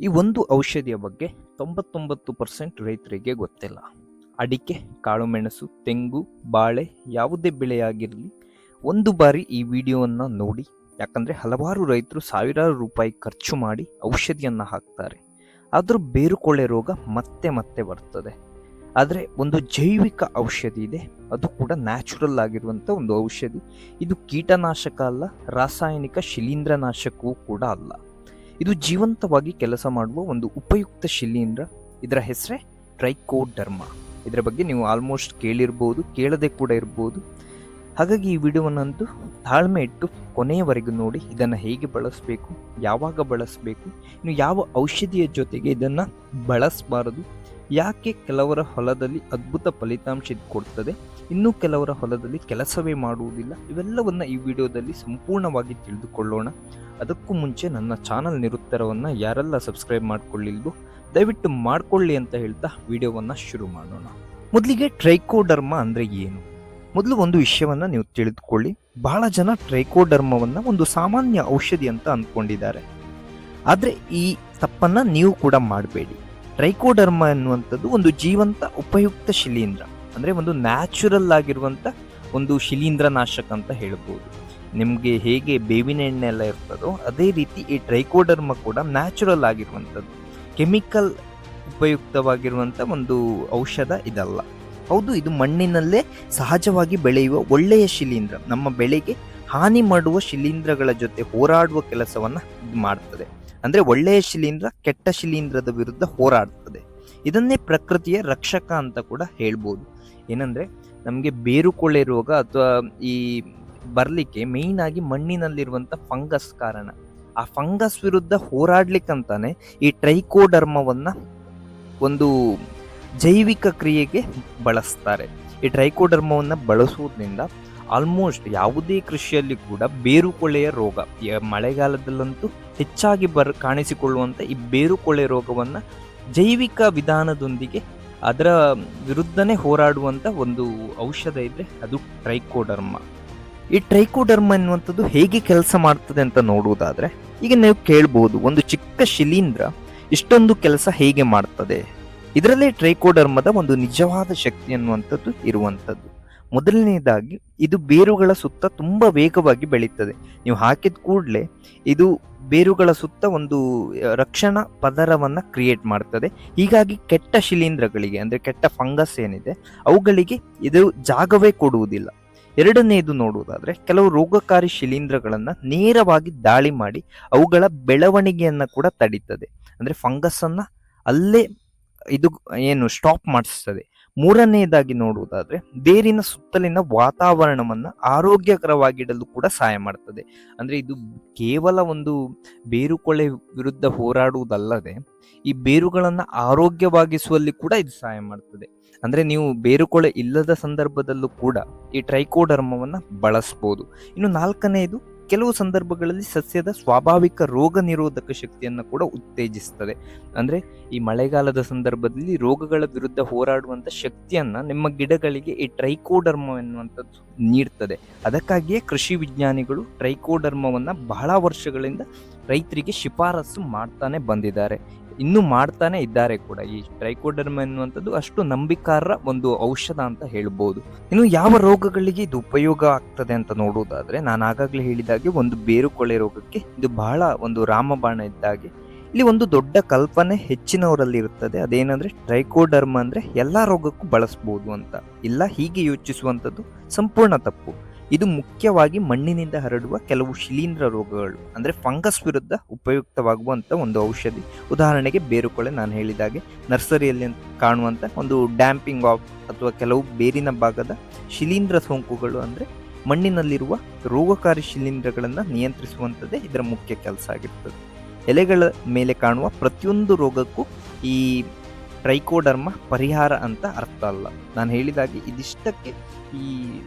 ಈ ಒಂದು ಔಷಧಿಯ ಬಗ್ಗೆ 99% ರೈತರಿಗೆ ಗೊತ್ತಿಲ್ಲ. ಅಡಿಕೆ, ಕಾಳುಮೆಣಸು, ತೆಂಗು, ಬಾಳೆ ಯಾವುದೇ ಬೆಳೆಯಾಗಿರಲಿ ಒಂದು ಬಾರಿ ಈ ವಿಡಿಯೋವನ್ನು ನೋಡಿ. ಯಾಕಂದರೆ ಹಲವಾರು ರೈತರು ಸಾವಿರಾರು ರೂಪಾಯಿ ಖರ್ಚು ಮಾಡಿ ಔಷಧಿಯನ್ನು ಹಾಕ್ತಾರೆ. ಆದರೂ ಬೇರುಕೊಳೆ ರೋಗ ಮತ್ತೆ ಮತ್ತೆ ಬರ್ತದೆ. ಆದರೆ ಒಂದು ಜೈವಿಕ ಔಷಧಿ ಇದೆ, ಅದು ಕೂಡ ನ್ಯಾಚುರಲ್ ಆಗಿರುವಂಥ ಒಂದು ಔಷಧಿ. ಇದು ಕೀಟನಾಶಕ ಅಲ್ಲ, ರಾಸಾಯನಿಕ ಶಿಲೀಂಧ್ರನಾಶಕವೂ ಕೂಡ ಅಲ್ಲ. ಇದು ಜೀವಂತವಾಗಿ ಕೆಲಸ ಮಾಡುವ ಒಂದು ಉಪಯುಕ್ತ ಶಿಲೀಂಧ್ರ. ಇದರ ಹೆಸರೇ ಟ್ರೈಕೋಡರ್ಮಾ. ಇದರ ಬಗ್ಗೆ ನೀವು ಆಲ್ಮೋಸ್ಟ್ ಕೇಳಿರ್ಬೋದು, ಕೇಳದೆ ಕೂಡ ಇರ್ಬೋದು. ಹಾಗಾಗಿ ಈ ವಿಡಿಯೋವನ್ನಂತೂ ತಾಳ್ಮೆ ಇಟ್ಟು ಕೊನೆಯವರೆಗೂ ನೋಡಿ. ಇದನ್ನು ಹೇಗೆ ಬಳಸಬೇಕು, ಯಾವಾಗ ಬಳಸಬೇಕು, ಇನ್ನು ಯಾವ ಔಷಧಿಯ ಜೊತೆಗೆ ಇದನ್ನು ಬಳಸಬಾರದು, ಯಾಕೆ ಕೆಲವರ ಹೊಲದಲ್ಲಿ ಅದ್ಭುತ ಫಲಿತಾಂಶ ಕೊಡ್ತದೆ, ಇನ್ನೂ ಕೆಲವರ ಹೊಲದಲ್ಲಿ ಕೆಲಸವೇ ಮಾಡುವುದಿಲ್ಲ, ಇವೆಲ್ಲವನ್ನು ಈ ವಿಡಿಯೋದಲ್ಲಿ ಸಂಪೂರ್ಣವಾಗಿ ತಿಳಿದುಕೊಳ್ಳೋಣ. ಅದಕ್ಕೂ ಮುಂಚೆ ನನ್ನ ಚಾನಲ್ ನಿರುತ್ತರವನ್ನು ಯಾರೆಲ್ಲ ಸಬ್ಸ್ಕ್ರೈಬ್ ಮಾಡ್ಕೊಳ್ಳಿಲ್ವೋ ದಯವಿಟ್ಟು ಮಾಡಿಕೊಳ್ಳಿ ಅಂತ ಹೇಳ್ತಾ ವಿಡಿಯೋವನ್ನು ಶುರು ಮಾಡೋಣ. ಮೊದಲಿಗೆ ಟ್ರೈಕೋಡರ್ಮಾ ಅಂದರೆ ಏನು? ಮೊದಲು ಒಂದು ವಿಷಯವನ್ನು ನೀವು ತಿಳಿದುಕೊಳ್ಳಿ. ಬಹಳ ಜನ ಟ್ರೈಕೋಡರ್ಮವನ್ನು ಒಂದು ಸಾಮಾನ್ಯ ಔಷಧಿ ಅಂತ ಅಂದ್ಕೊಂಡಿದ್ದಾರೆ. ಆದರೆ ಈ ತಪ್ಪನ್ನು ನೀವು ಕೂಡ ಮಾಡಬೇಡಿ. ಟ್ರೈಕೋಡರ್ಮಾ ಎನ್ನುವಂಥದ್ದು ಒಂದು ಜೀವಂತ ಉಪಯುಕ್ತ ಶಿಲೀಂಧ್ರ, ಅಂದರೆ ಒಂದು ನ್ಯಾಚುರಲ್ ಆಗಿರುವಂಥ ಒಂದು ಶಿಲೀಂಧ್ರನಾಶಕ ಅಂತ ಹೇಳ್ಬೋದು. ನಿಮಗೆ ಹೇಗೆ ಬೇವಿನ ಎಣ್ಣೆ ಎಲ್ಲ ಇರ್ತದೋ ಅದೇ ರೀತಿ ಈ ಟ್ರೈಕೋಡರ್ಮಾ ಕೂಡ ನ್ಯಾಚುರಲ್ ಆಗಿರುವಂಥದ್ದು, ಕೆಮಿಕಲ್ ಉಪಯುಕ್ತವಾಗಿರುವಂಥ ಒಂದು ಔಷಧ ಇದಲ್ಲ. ಹೌದು, ಇದು ಮಣ್ಣಿನಲ್ಲೇ ಸಹಜವಾಗಿ ಬೆಳೆಯುವ ಒಳ್ಳೆಯ ಶಿಲೀಂಧ್ರ. ನಮ್ಮ ಬೆಳೆಗೆ ಹಾನಿ ಮಾಡುವ ಶಿಲೀಂಧ್ರಗಳ ಜೊತೆ ಹೋರಾಡುವ ಕೆಲಸವನ್ನು ಇದು ಮಾಡ್ತದೆ. ಅಂದರೆ ಒಳ್ಳೆಯ ಶಿಲೀಂಧ್ರ ಕೆಟ್ಟ ಶಿಲೀಂಧ್ರದ ವಿರುದ್ಧ ಹೋರಾಡ್ತದೆ. ಇದನ್ನೇ ಪ್ರಕೃತಿಯ ರಕ್ಷಕ ಅಂತ ಕೂಡ ಹೇಳ್ಬೋದು. ಏನಂದರೆ ನಮಗೆ ಬೇರುಕೊಳೆ ರೋಗ ಅಥವಾ ಈ ಬರಲಿಕ್ಕೆ ಮೇಯ್ನ್ ಆಗಿ ಮಣ್ಣಿನಲ್ಲಿರುವಂಥ ಫಂಗಸ್ ಕಾರಣ. ಆ ಫಂಗಸ್ ವಿರುದ್ಧ ಹೋರಾಡ್ಲಿಕ್ಕಂತಾನೆ ಈ ಟ್ರೈಕೋಡರ್ಮವನ್ನು ಒಂದು ಜೈವಿಕ ಕ್ರಿಯೆಗೆ ಬಳಸ್ತಾರೆ. ಈ ಟ್ರೈಕೋಡರ್ಮವನ್ನು ಬಳಸುವುದರಿಂದ ಆಲ್ಮೋಸ್ಟ್ ಯಾವುದೇ ಕೃಷಿಯಲ್ಲಿ ಕೂಡ ಬೇರುಕೊಳೆಯ ರೋಗ, ಮಳೆಗಾಲದಲ್ಲಂತೂ ಹೆಚ್ಚಾಗಿ ಕಾಣಿಸಿಕೊಳ್ಳುವಂಥ ಈ ಬೇರುಕೊಳೆ ರೋಗವನ್ನು ಜೈವಿಕ ವಿಧಾನದೊಂದಿಗೆ ಅದರ ವಿರುದ್ಧನೇ ಹೋರಾಡುವಂಥ ಒಂದು ಔಷಧ ಇದ್ದರೆ ಅದು ಟ್ರೈಕೋಡರ್ಮಾ. ಈ ಟ್ರೈಕೋಡರ್ಮಾ ಎನ್ನುವಂಥದ್ದು ಹೇಗೆ ಕೆಲಸ ಮಾಡ್ತದೆ ಅಂತ ನೋಡುವುದಾದರೆ, ಈಗ ನೀವು ಕೇಳ್ಬೋದು, ಒಂದು ಚಿಕ್ಕ ಶಿಲೀಂಧ್ರ ಇಷ್ಟೊಂದು ಕೆಲಸ ಹೇಗೆ ಮಾಡ್ತದೆ? ಇದರಲ್ಲೇ ಟ್ರೈಕೋಡರ್ಮದ ಒಂದು ನಿಜವಾದ ಶಕ್ತಿ ಅನ್ನುವಂಥದ್ದು ಇರುವಂಥದ್ದು. ಮೊದಲನೇದಾಗಿ ಇದು ಬೇರುಗಳ ಸುತ್ತ ತುಂಬ ವೇಗವಾಗಿ ಬೆಳೀತದೆ. ನೀವು ಹಾಕಿದ ಕೂಡಲೇ ಇದು ಬೇರುಗಳ ಸುತ್ತ ಒಂದು ರಕ್ಷಣಾ ಪದರವನ್ನು ಕ್ರಿಯೇಟ್ ಮಾಡ್ತದೆ. ಹೀಗಾಗಿ ಕೆಟ್ಟ ಶಿಲೀಂಧ್ರಗಳಿಗೆ, ಅಂದರೆ ಕೆಟ್ಟ ಫಂಗಸ್ ಏನಿದೆ ಅವುಗಳಿಗೆ ಇದು ಜಾಗವೇ ಕೊಡುವುದಿಲ್ಲ. ಎರಡನೇದು ನೋಡುವುದಾದರೆ, ಕೆಲವು ರೋಗಕಾರಿ ಶಿಲೀಂಧ್ರಗಳನ್ನು ನೇರವಾಗಿ ದಾಳಿ ಮಾಡಿ ಅವುಗಳ ಬೆಳವಣಿಗೆಯನ್ನು ಕೂಡ ತಡೀತದೆ. ಅಂದರೆ ಫಂಗಸ್ಸನ್ನು ಅಲ್ಲೇ ಇದು ಏನು ಸ್ಟಾಪ್ ಮಾಡಿಸ್ತದೆ. ಮೂರನೆಯದಾಗಿ ನೋಡುವುದಾದರೆ, ಬೇರಿನ ಸುತ್ತಲಿನ ವಾತಾವರಣವನ್ನು ಆರೋಗ್ಯಕರವಾಗಿಡಲು ಕೂಡ ಸಹಾಯ ಮಾಡ್ತದೆ. ಅಂದರೆ ಇದು ಕೇವಲ ಒಂದು ಬೇರುಕೊಳೆ ವಿರುದ್ಧ ಹೋರಾಡುವುದಲ್ಲದೆ ಈ ಬೇರುಗಳನ್ನು ಆರೋಗ್ಯವಾಗಿಸುವಲ್ಲಿ ಕೂಡ ಇದು ಸಹಾಯ ಮಾಡ್ತದೆ. ಅಂದರೆ ನೀವು ಬೇರುಕೊಳೆ ಇಲ್ಲದ ಸಂದರ್ಭದಲ್ಲೂ ಕೂಡ ಈ ಟ್ರೈಕೋಡರ್ಮವನ್ನು ಬಳಸ್ಬೋದು. ಇನ್ನು ನಾಲ್ಕನೆಯದು, ಕೆಲವು ಸಂದರ್ಭಗಳಲ್ಲಿ ಸಸ್ಯದ ಸ್ವಾಭಾವಿಕ ರೋಗ ನಿರೋಧಕ ಶಕ್ತಿಯನ್ನು ಕೂಡ ಉತ್ತೇಜಿಸ್ತದೆ. ಅಂದರೆ ಈ ಮಳೆಗಾಲದ ಸಂದರ್ಭದಲ್ಲಿ ರೋಗಗಳ ವಿರುದ್ಧ ಹೋರಾಡುವಂಥ ಶಕ್ತಿಯನ್ನು ನಿಮ್ಮ ಗಿಡಗಳಿಗೆ ಈ ಟ್ರೈಕೋಡರ್ಮ ಎನ್ನುವಂಥದ್ದು ನೀಡ್ತದೆ. ಅದಕ್ಕಾಗಿಯೇ ಕೃಷಿ ವಿಜ್ಞಾನಿಗಳು ಟ್ರೈಕೋಡರ್ಮವನ್ನು ಬಹಳ ವರ್ಷಗಳಿಂದ ರೈತರಿಗೆ ಶಿಫಾರಸು ಮಾಡ್ತಾನೆ ಬಂದಿದ್ದಾರೆ, ಇನ್ನೂ ಮಾಡ್ತಾನೆ ಇದ್ದಾರೆ ಕೂಡ. ಈ ಟ್ರೈಕೋಡರ್ಮ ಎನ್ನುವಂಥದ್ದು ಅಷ್ಟು ನಂಬಿಕಾರ್ಹ ಒಂದು ಔಷಧ ಅಂತ ಹೇಳ್ಬೋದು. ಇನ್ನು ಯಾವ ರೋಗಗಳಿಗೆ ಇದು ಉಪಯೋಗ ಆಗ್ತದೆ ಅಂತ ನೋಡುವುದಾದರೆ, ನಾನು ಆಗಾಗಲೇ ಹೇಳಿದಾಗೆ ಒಂದು ಬೇರುಕೊಳೆ ರೋಗಕ್ಕೆ ಇದು ಬಹಳ ಒಂದು ರಾಮಬಾಣ ಇದ್ದಾಗೆ. ಇಲ್ಲಿ ಒಂದು ದೊಡ್ಡ ಕಲ್ಪನೆ ಹೆಚ್ಚಿನವರಲ್ಲಿ ಇರುತ್ತದೆ, ಅದೇನಂದರೆ ಟ್ರೈಕೋಡರ್ಮ ಅಂದರೆ ಎಲ್ಲ ರೋಗಕ್ಕೂ ಬಳಸ್ಬೋದು ಅಂತ. ಇಲ್ಲ, ಹೀಗೆ ಯೋಚಿಸುವಂಥದ್ದು ಸಂಪೂರ್ಣ ತಪ್ಪು. ಇದು ಮುಖ್ಯವಾಗಿ ಮಣ್ಣಿನಿಂದ ಹರಡುವ ಕೆಲವು ಶಿಲೀಂಧ್ರ ರೋಗಗಳು, ಅಂದರೆ ಫಂಗಸ್ ವಿರುದ್ಧ ಉಪಯುಕ್ತವಾಗುವಂಥ ಒಂದು ಔಷಧಿ. ಉದಾಹರಣೆಗೆ ಬೇರುಕೊಳೆ, ನಾನು ಹೇಳಿದಾಗೆ ನರ್ಸರಿಯಲ್ಲಿ ಕಾಣುವಂಥ ಒಂದು ಡ್ಯಾಂಪಿಂಗ್ ಆಫ್ ಅಥವಾ ಕೆಲವು ಬೇರಿನ ಭಾಗದ ಶಿಲೀಂಧ್ರ ಸೋಂಕುಗಳು, ಅಂದರೆ ಮಣ್ಣಿನಲ್ಲಿರುವ ರೋಗಕಾರಿ ಶಿಲೀಂಧ್ರಗಳನ್ನು ನಿಯಂತ್ರಿಸುವಂಥದ್ದೇ ಇದರ ಮುಖ್ಯ ಕೆಲಸ ಆಗಿರ್ತದೆ. ಎಲೆಗಳ ಮೇಲೆ ಕಾಣುವ ಪ್ರತಿಯೊಂದು ರೋಗಕ್ಕೂ ಈ ಟ್ರೈಕೋಡರ್ಮಾ ಪರಿಹಾರ ಅಂತ ಅರ್ಥ ಅಲ್ಲ. ನಾನು ಹೇಳಿದಾಗೆ ಇದಿಷ್ಟಕ್ಕೆ ಈ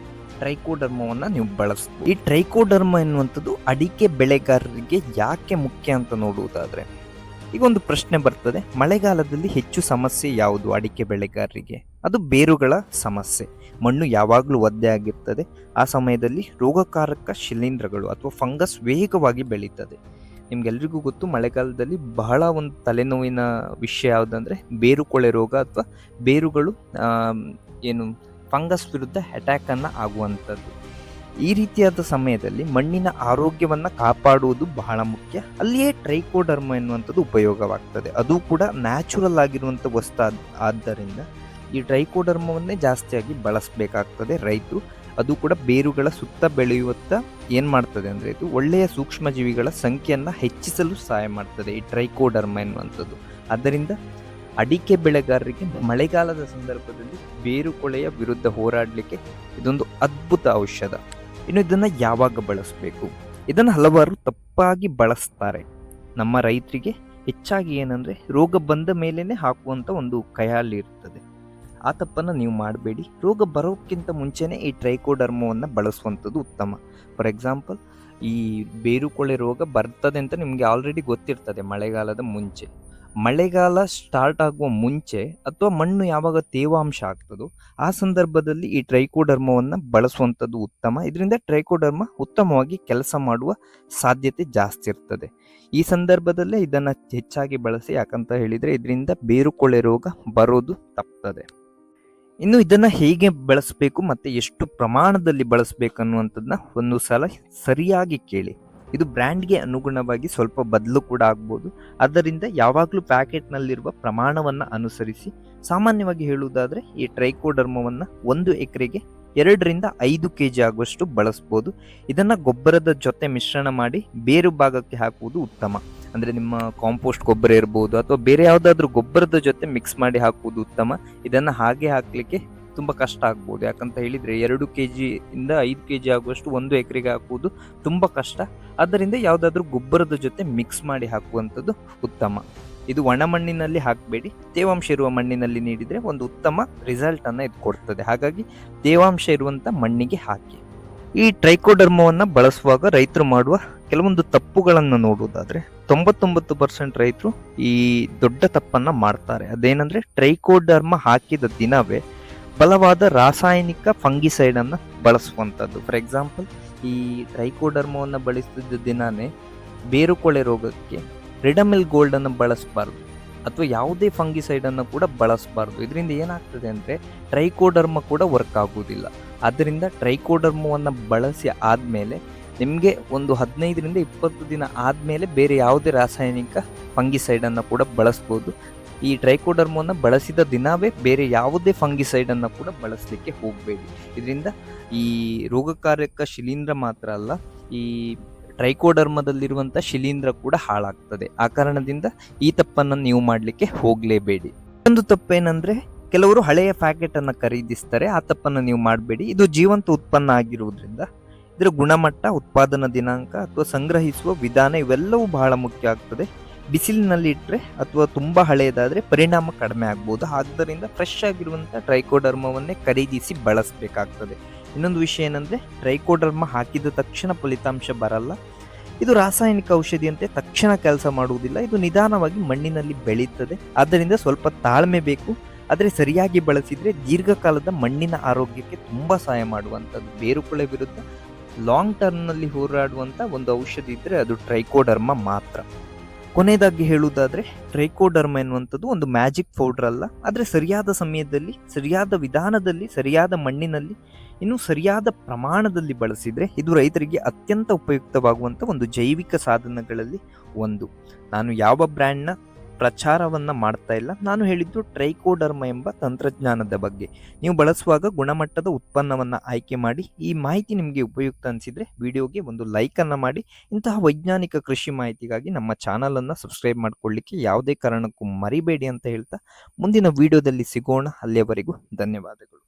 ಟ್ರೈಕೋಡರ್ಮವನ್ನು ನೀವು ಬಳಸ್ಬೋದು. ಈ ಟ್ರೈಕೋಡರ್ಮಾ ಎನ್ನುವಂಥದ್ದು ಅಡಿಕೆ ಬೆಳೆಗಾರರಿಗೆ ಯಾಕೆ ಮುಖ್ಯ ಅಂತ ನೋಡುವುದಾದರೆ, ಈಗ ಒಂದು ಪ್ರಶ್ನೆ ಬರ್ತದೆ, ಮಳೆಗಾಲದಲ್ಲಿ ಹೆಚ್ಚು ಸಮಸ್ಯೆ ಯಾವುದು ಅಡಿಕೆ ಬೆಳೆಗಾರರಿಗೆ? ಅದು ಬೇರುಗಳ ಸಮಸ್ಯೆ. ಮಣ್ಣು ಯಾವಾಗಲೂ ಒದ್ದೆ ಆಗಿರ್ತದೆ. ಆ ಸಮಯದಲ್ಲಿ ರೋಗಕಾರಕ ಶಿಲೀಂಧ್ರಗಳು ಅಥವಾ ಫಂಗಸ್ ವೇಗವಾಗಿ ಬೆಳೀತದೆ. ನಿಮ್ಗೆಲ್ರಿಗೂ ಗೊತ್ತು, ಮಳೆಗಾಲದಲ್ಲಿ ಬಹಳ ಒಂದು ತಲೆನೋವಿನ ವಿಷಯ ಯಾವುದಂದ್ರೆ ಬೇರುಕೊಳೆ ರೋಗ ಅಥವಾ ಬೇರುಗಳು ಏನು ಫಂಗಸ್ ವಿರುದ್ಧ ಅಟ್ಯಾಕನ್ನು ಆಗುವಂಥದ್ದು. ಈ ರೀತಿಯಾದ ಸಮಯದಲ್ಲಿ ಮಣ್ಣಿನ ಆರೋಗ್ಯವನ್ನು ಕಾಪಾಡುವುದು ಬಹಳ ಮುಖ್ಯ. ಅಲ್ಲಿಯೇ ಟ್ರೈಕೋಡರ್ಮ ಎನ್ನುವಂಥದ್ದು ಉಪಯೋಗವಾಗ್ತದೆ. ಅದು ಕೂಡ ನ್ಯಾಚುರಲ್ ಆಗಿರುವಂಥ ವಸ್ತು ಆದ್ದರಿಂದ ಈ ಟ್ರೈಕೋಡರ್ಮವನ್ನೇ ಜಾಸ್ತಿಯಾಗಿ ಬಳಸಬೇಕಾಗ್ತದೆ ರೈತರು. ಅದು ಕೂಡ ಬೇರುಗಳ ಸುತ್ತ ಬೆಳೆಯುತ್ತಾ ಏನು ಮಾಡ್ತದೆ ಅಂದರೆ ಇದು ಒಳ್ಳೆಯ ಸೂಕ್ಷ್ಮಜೀವಿಗಳ ಸಂಖ್ಯೆಯನ್ನು ಹೆಚ್ಚಿಸಲು ಸಹಾಯ ಮಾಡ್ತದೆ ಈ ಟ್ರೈಕೋಡರ್ಮ ಎನ್ನುವಂಥದ್ದು. ಆದ್ದರಿಂದ ಅಡಿಕೆ ಬೆಳೆಗಾರರಿಗೆ ಮಳೆಗಾಲದ ಸಂದರ್ಭದಲ್ಲಿ ಬೇರುಕೊಳೆಯ ವಿರುದ್ಧ ಹೋರಾಡಲಿಕ್ಕೆ ಇದೊಂದು ಅದ್ಭುತ ಔಷಧ. ಇನ್ನು ಇದನ್ನು ಯಾವಾಗ ಬಳಸಬೇಕು? ಇದನ್ನು ಹಲವಾರು ತಪ್ಪಾಗಿ ಬಳಸ್ತಾರೆ. ನಮ್ಮ ರೈತರಿಗೆ ಹೆಚ್ಚಾಗಿ ಏನಂದರೆ ರೋಗ ಬಂದ ಮೇಲೇ ಹಾಕುವಂಥ ಒಂದು ಖಯಾಲಿ ಇರ್ತದೆ. ಆ ತಪ್ಪನ್ನು ನೀವು ಮಾಡಬೇಡಿ. ರೋಗ ಬರೋಕ್ಕಿಂತ ಮುಂಚೆನೇ ಈ ಟ್ರೈಕೋಡರ್ಮವನ್ನು ಬಳಸುವಂಥದ್ದು ಉತ್ತಮ. ಫಾರ್ ಎಕ್ಸಾಂಪಲ್, ಈ ಬೇರುಕೊಳೆ ರೋಗ ಬರ್ತದೆ ಅಂತ ನಿಮಗೆ ಆಲ್ರೆಡಿ ಗೊತ್ತಿರ್ತದೆ ಮಳೆಗಾಲದ ಮುಂಚೆ. ಮಳೆಗಾಲ ಸ್ಟಾರ್ಟ್ ಆಗುವ ಮುಂಚೆ ಅಥವಾ ಮಣ್ಣು ಯಾವಾಗ ತೇವಾಂಶ ಆಗ್ತದೋ ಆ ಸಂದರ್ಭದಲ್ಲಿ ಈ ಟ್ರೈಕೋಡರ್ಮವನ್ನು ಬಳಸುವಂಥದ್ದು ಉತ್ತಮ. ಇದರಿಂದ ಟ್ರೈಕೋಡರ್ಮ ಉತ್ತಮವಾಗಿ ಕೆಲಸ ಮಾಡುವ ಸಾಧ್ಯತೆ ಜಾಸ್ತಿ ಇರ್ತದೆ. ಈ ಸಂದರ್ಭದಲ್ಲೇ ಇದನ್ನು ಹೆಚ್ಚಾಗಿ ಬಳಸಿ, ಯಾಕಂತ ಹೇಳಿದರೆ ಇದರಿಂದ ಬೇರುಕೊಳೆ ರೋಗ ಬರೋದು ತಪ್ತದೆ. ಇನ್ನು ಇದನ್ನು ಹೇಗೆ ಬಳಸಬೇಕು ಮತ್ತು ಎಷ್ಟು ಪ್ರಮಾಣದಲ್ಲಿ ಬಳಸಬೇಕು ಅನ್ನುವಂಥದ್ದನ್ನ ಒಂದು ಸಲ ಸರಿಯಾಗಿ ಕೇಳಿ. ಇದು ಬ್ರ್ಯಾಂಡ್ಗೆ ಅನುಗುಣವಾಗಿ ಸ್ವಲ್ಪ ಬದಲು ಕೂಡ ಆಗ್ಬೋದು. ಆದ್ದರಿಂದ ಯಾವಾಗಲೂ ಪ್ಯಾಕೆಟ್ನಲ್ಲಿರುವ ಪ್ರಮಾಣವನ್ನು ಅನುಸರಿಸಿ. ಸಾಮಾನ್ಯವಾಗಿ ಹೇಳುವುದಾದರೆ ಈ ಟ್ರೈಕೋಡರ್ಮವನ್ನು 1 ಎಕರೆಗೆ 2ರಿಂದ 5 kg ಆಗುವಷ್ಟು ಬಳಸ್ಬೋದು. ಇದನ್ನು ಗೊಬ್ಬರದ ಜೊತೆ ಮಿಶ್ರಣ ಮಾಡಿ ಬೇರು ಭಾಗಕ್ಕೆ ಹಾಕುವುದು ಉತ್ತಮ. ಅಂದರೆ ನಿಮ್ಮ ಕಾಂಪೋಸ್ಟ್ ಗೊಬ್ಬರ ಇರ್ಬೋದು ಅಥವಾ ಬೇರೆ ಯಾವುದಾದ್ರೂ ಗೊಬ್ಬರದ ಜೊತೆ ಮಿಕ್ಸ್ ಮಾಡಿ ಹಾಕುವುದು ಉತ್ತಮ. ಇದನ್ನು ಹಾಗೆ ಹಾಕಲಿಕ್ಕೆ ತುಂಬ ಕಷ್ಟ ಆಗ್ಬೋದು. ಯಾಕಂತ ಹೇಳಿದರೆ 2 kg ಇಂದ 5 kg ಆಗುವಷ್ಟು 1 ಎಕರೆಗೆ ಹಾಕುವುದು ತುಂಬ ಕಷ್ಟ. ಆದ್ದರಿಂದ ಯಾವುದಾದ್ರೂ ಗೊಬ್ಬರದ ಜೊತೆ ಮಿಕ್ಸ್ ಮಾಡಿ ಹಾಕುವಂಥದ್ದು ಉತ್ತಮ. ಇದು ಒಣ ಮಣ್ಣಿನಲ್ಲಿ ಹಾಕಬೇಡಿ, ತೇವಾಂಶ ಇರುವ ಮಣ್ಣಿನಲ್ಲಿ ನೀಡಿದರೆ ಒಂದು ಉತ್ತಮ ರಿಸಲ್ಟನ್ನು ಇದು ಕೊಡ್ತದೆ. ಹಾಗಾಗಿ ತೇವಾಂಶ ಇರುವಂಥ ಮಣ್ಣಿಗೆ ಹಾಕಿ. ಈ ಟ್ರೈಕೋಡರ್ಮವನ್ನು ಬಳಸುವಾಗ ರೈತರು ಮಾಡುವ ಕೆಲವೊಂದು ತಪ್ಪುಗಳನ್ನು ನೋಡುವುದಾದರೆ 99% ರೈತರು ಈ ದೊಡ್ಡ ತಪ್ಪನ್ನು ಮಾಡ್ತಾರೆ. ಅದೇನೆಂದರೆ ಟ್ರೈಕೋಡರ್ಮ ಹಾಕಿದ ದಿನವೇ ಬಲವಾದ ರಾಸಾಯನಿಕ ಫಂಗಿಸೈಡನ್ನು ಬಳಸುವಂಥದ್ದು. ಫಾರ್ ಎಕ್ಸಾಂಪಲ್, ಈ ಟ್ರೈಕೋಡರ್ಮವನ್ನು ಬಳಸಿದ ದಿನಾನೇ ಬೇರುಕೊಳೆ ರೋಗಕ್ಕೆ ರಿಡಮಿಲ್ ಗೋಲ್ಡನ್ನು ಬಳಸಬಾರ್ದು ಅಥವಾ ಯಾವುದೇ ಫಂಗಿಸೈಡನ್ನು ಕೂಡ ಬಳಸಬಾರ್ದು. ಇದರಿಂದ ಏನಾಗ್ತದೆ ಅಂದರೆ ಟ್ರೈಕೋಡರ್ಮ ಕೂಡ ವರ್ಕ್ ಆಗುವುದಿಲ್ಲ. ಆದ್ದರಿಂದ ಟ್ರೈಕೋಡರ್ಮವನ್ನು ಬಳಸಿ ಆದಮೇಲೆ ನಿಮಗೆ ಒಂದು 15ರಿಂದ 20 ದಿನ ಆದಮೇಲೆ ಬೇರೆ ಯಾವುದೇ ರಾಸಾಯನಿಕ ಫಂಗಿಸೈಡನ್ನು ಕೂಡ ಬಳಸ್ಬೋದು. ಈ ಟ್ರೈಕೋಡರ್ಮವನ್ನು ಬಳಸಿದ ದಿನವೇ ಬೇರೆ ಯಾವುದೇ ಫಂಗಿಸೈಡನ್ನು ಕೂಡ ಬಳಸಲಿಕ್ಕೆ ಹೋಗಬೇಡಿ. ಇದರಿಂದ ಈ ರೋಗಕಾರಕ ಶಿಲೀಂಧ್ರ ಮಾತ್ರ ಅಲ್ಲ, ಈ ಟ್ರೈಕೋಡರ್ಮದಲ್ಲಿರುವಂಥ ಶಿಲೀಂಧ್ರ ಕೂಡ ಹಾಳಾಗ್ತದೆ. ಆ ಕಾರಣದಿಂದ ಈ ತಪ್ಪನ್ನು ನೀವು ಮಾಡಲಿಕ್ಕೆ ಹೋಗಲೇಬೇಡಿ. ಒಂದು ತಪ್ಪೇನೆಂದರೆ ಕೆಲವರು ಹಳೆಯ ಪ್ಯಾಕೆಟನ್ನು ಖರೀದಿಸ್ತಾರೆ. ಆ ತಪ್ಪನ್ನು ನೀವು ಮಾಡಬೇಡಿ. ಇದು ಜೀವಂತ ಉತ್ಪನ್ನ ಆಗಿರುವುದರಿಂದ ಇದರ ಗುಣಮಟ್ಟ, ಉತ್ಪಾದನಾ ದಿನಾಂಕ ಅಥವಾ ಸಂಗ್ರಹಿಸುವ ವಿಧಾನ ಇವೆಲ್ಲವೂ ಬಹಳ ಮುಖ್ಯ ಆಗ್ತದೆ. ಬಿಸಿಲಿನಲ್ಲಿ ಇಟ್ಟರೆ ಅಥವಾ ತುಂಬ ಹಳೆಯದಾದರೆ ಪರಿಣಾಮ ಕಡಿಮೆ ಆಗ್ಬೋದು. ಆದ್ದರಿಂದ ಫ್ರೆಶ್ ಆಗಿರುವಂಥ ಟ್ರೈಕೋಡರ್ಮವನ್ನೇ ಖರೀದಿಸಿ ಬಳಸಬೇಕಾಗ್ತದೆ. ಇನ್ನೊಂದು ವಿಷಯ ಏನಂದರೆ ಟ್ರೈಕೋಡರ್ಮ ಹಾಕಿದ ತಕ್ಷಣ ಫಲಿತಾಂಶ ಬರಲ್ಲ. ಇದು ರಾಸಾಯನಿಕ ಔಷಧಿಯಂತೆ ತಕ್ಷಣ ಕೆಲಸ ಮಾಡುವುದಿಲ್ಲ. ಇದು ನಿಧಾನವಾಗಿ ಮಣ್ಣಿನಲ್ಲಿ ಬೆಳೀತದೆ. ಆದ್ದರಿಂದ ಸ್ವಲ್ಪ ತಾಳ್ಮೆ ಬೇಕು. ಆದರೆ ಸರಿಯಾಗಿ ಬಳಸಿದರೆ ದೀರ್ಘಕಾಲದ ಮಣ್ಣಿನ ಆರೋಗ್ಯಕ್ಕೆ ತುಂಬ ಸಹಾಯ ಮಾಡುವಂಥದ್ದು. ಬೇರುಕೊಳೆ ವಿರುದ್ಧ ಲಾಂಗ್ ಟರ್ಮ್ನಲ್ಲಿ ಹೋರಾಡುವಂಥ ಒಂದು ಔಷಧಿ ಇದ್ದರೆ ಅದು ಟ್ರೈಕೋಡರ್ಮ ಮಾತ್ರ. ಕೊನೆಯದಾಗಿ ಹೇಳುವುದಾದರೆ ಟ್ರೈಕೋಡರ್ಮ ಎನ್ನುವಂಥದ್ದು ಒಂದು ಮ್ಯಾಜಿಕ್ ಪೌಡರ್ ಅಲ್ಲ. ಆದರೆ ಸರಿಯಾದ ಸಮಯದಲ್ಲಿ, ಸರಿಯಾದ ವಿಧಾನದಲ್ಲಿ, ಸರಿಯಾದ ಮಣ್ಣಿನಲ್ಲಿ, ಇನ್ನು ಸರಿಯಾದ ಪ್ರಮಾಣದಲ್ಲಿ ಬಳಸಿದರೆ ಇದು ರೈತರಿಗೆ ಅತ್ಯಂತ ಉಪಯುಕ್ತವಾಗುವಂಥ ಒಂದು ಜೈವಿಕ ಸಾಧನಗಳಲ್ಲಿ ಒಂದು. ನಾನು ಯಾವ ಬ್ರ್ಯಾಂಡ್ನ ಪ್ರಚಾರವನ್ನು ಮಾಡ್ತಾ ಇಲ್ಲ. ನಾನು ಹೇಳಿದ್ದು ಟ್ರೈಕೋಡರ್ಮ ಎಂಬ ತಂತ್ರಜ್ಞಾನದ ಬಗ್ಗೆ. ನೀವು ಬಳಸುವಾಗ ಗುಣಮಟ್ಟದ ಉತ್ಪನ್ನವನ್ನು ಆಯ್ಕೆ ಮಾಡಿ. ಈ ಮಾಹಿತಿ ನಿಮಗೆ ಉಪಯುಕ್ತ ಅನಿಸಿದರೆ ವಿಡಿಯೋಗೆ ಒಂದು ಲೈಕನ್ನು ಮಾಡಿ. ಇಂತಹ ವೈಜ್ಞಾನಿಕ ಕೃಷಿ ಮಾಹಿತಿಗಾಗಿ ನಮ್ಮ ಚಾನಲನ್ನು ಸಬ್ಸ್ಕ್ರೈಬ್ ಮಾಡಿಕೊಳ್ಳಿಕ್ಕೆ ಯಾವುದೇ ಕಾರಣಕ್ಕೂ ಮರಿಬೇಡಿ ಅಂತ ಹೇಳ್ತಾ ಮುಂದಿನ ವಿಡಿಯೋದಲ್ಲಿ ಸಿಗೋಣ. ಅಲ್ಲಿಯವರೆಗೂ ಧನ್ಯವಾದಗಳು.